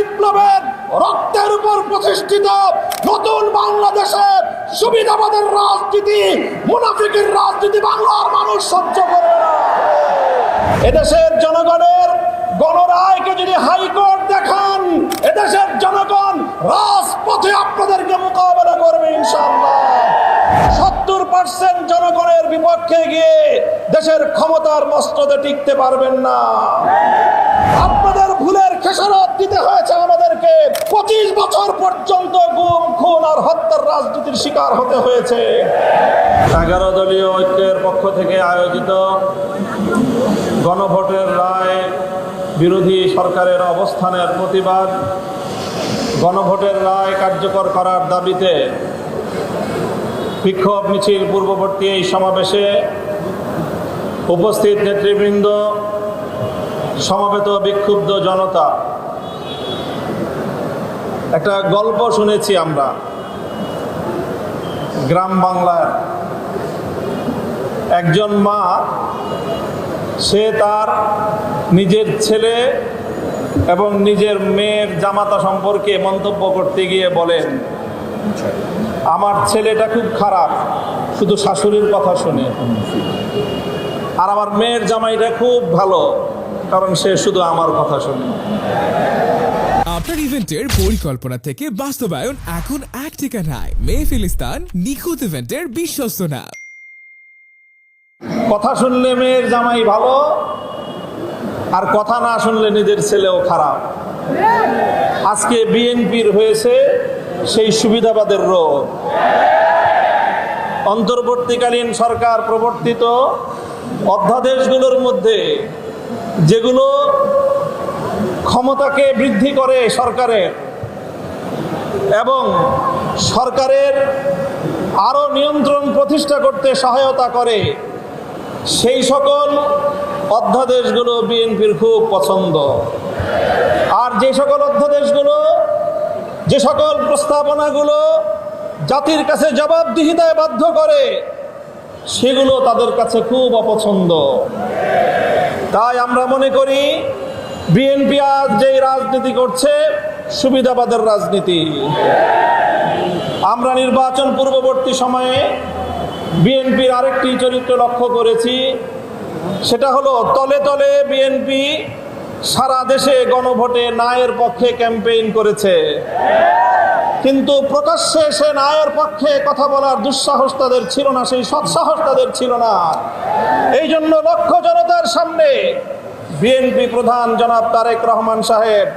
বিপ্লবের রক্তের উপর প্রতিষ্ঠিত নতুন বাংলাদেশের সুবিধাবাদের রাজনীতি, মুনাফিকের রাজনীতি বাংলার মানুষ সহ্য করবে না। এদেশের জনগণের গণরায়কে যদি হাইকোর্ট দেখান, এদেশের জনগণ রাজপথে আপনাদেরকে মোকাবেলা করবে ইনশাআল্লাহ। 70% জনগণের বিপক্ষে গিয়ে দেশের ক্ষমতার মস্তদে টিকতে পারবেন না। আপনাদের ভুলের খেসারত দিতে হয়েছে আমাদেরকে। 25 বছর পর্যন্ত গুম, খুন আর হত্যার রাজনীতির শিকার হতে হয়েছে। 11 দলীয় ঐক্যের পক্ষ থেকে আয়োজিত গণভোটের রায় বিরোধী সরকারের অবস্থানের প্রতিবাদ, গণভোটের রায় কার্যকর করার দাবিতে বিক্ষোভ মিছিল পূর্ববর্তী এই সমাবেশে উপস্থিত নেতৃবৃন্দ, সমবেত বিক্ষুব্ধ জনতা, একটা গল্প শুনেছি আমরা গ্রাম বাংলার। একজন মা, সে তার নিজের ছেলে এবং নিজের মেয়ের জামাতা সম্পর্কে মন্তব্য করতে গিয়ে বলেন, আমার ছেলেটা খুব খারাপ, শুধু শাশুড়ির কথা শুনে, আর আমার মেয়ের জামাইটা খুব ভালো, কারণ সে শুধু আমার কথা শুনে। আপনার ইভেন্টের পরিকল্পনা থেকে বাস্তবায়ন এখন এক ঠিকানায়। মেহফিলিস্তান নিখুঁত ইভেন্টের বিশ্বস্ত নাম। কথা শুনলে মেয়ের জামাই ভালো, আর কথা না শুনলে নিজের ছেলেও খারাপ। আজকে বিএনপির হয়েছে সেই সুবিধাবাদের রোগ। অন্তর্বর্তীকালীন সরকার প্রবর্তিত অধ্যাদেশগুলোর মধ্যে যেগুলো ক্ষমতাকে বৃদ্ধি করে সরকারের এবং সরকারের আরো নিয়ন্ত্রণ প্রতিষ্ঠা করতে সহায়তা করে, সেই সকল অধ্যাদেশগুলো বিএনপির খুব পছন্দ। আর যে সকল অধ্যাদেশগুলো, যে সকল প্রস্তাবনাগুলো জাতির কাছে জবাবদিহিতায় বাধ্য করে, সেগুলো তাদের কাছে খুব অপছন্দ। তাই আমরা মনে করি বিএনপি আজ যেই রাজনীতি করছে, সুবিধাবাদের রাজনীতি। আমরা নির্বাচন পূর্ববর্তী সময়ে বিএনপির আরেকটি চরিত্র লক্ষ্য করেছি, সেটা হলো তলে তলে বিএনপি সারা দেশে গণভোটে ন্যায়ের পক্ষে ক্যাম্পেইন করেছে, কিন্তু প্রকাশ্যে সে ন্যায়ের পক্ষে কথা বলার দুঃসাহস তাদের ছিল না, সেই সৎসাহস তাদের ছিল না। এই জন্য লক্ষ জনতার সামনে বিএনপি প্রধান জনাব তারেক রহমান সাহেব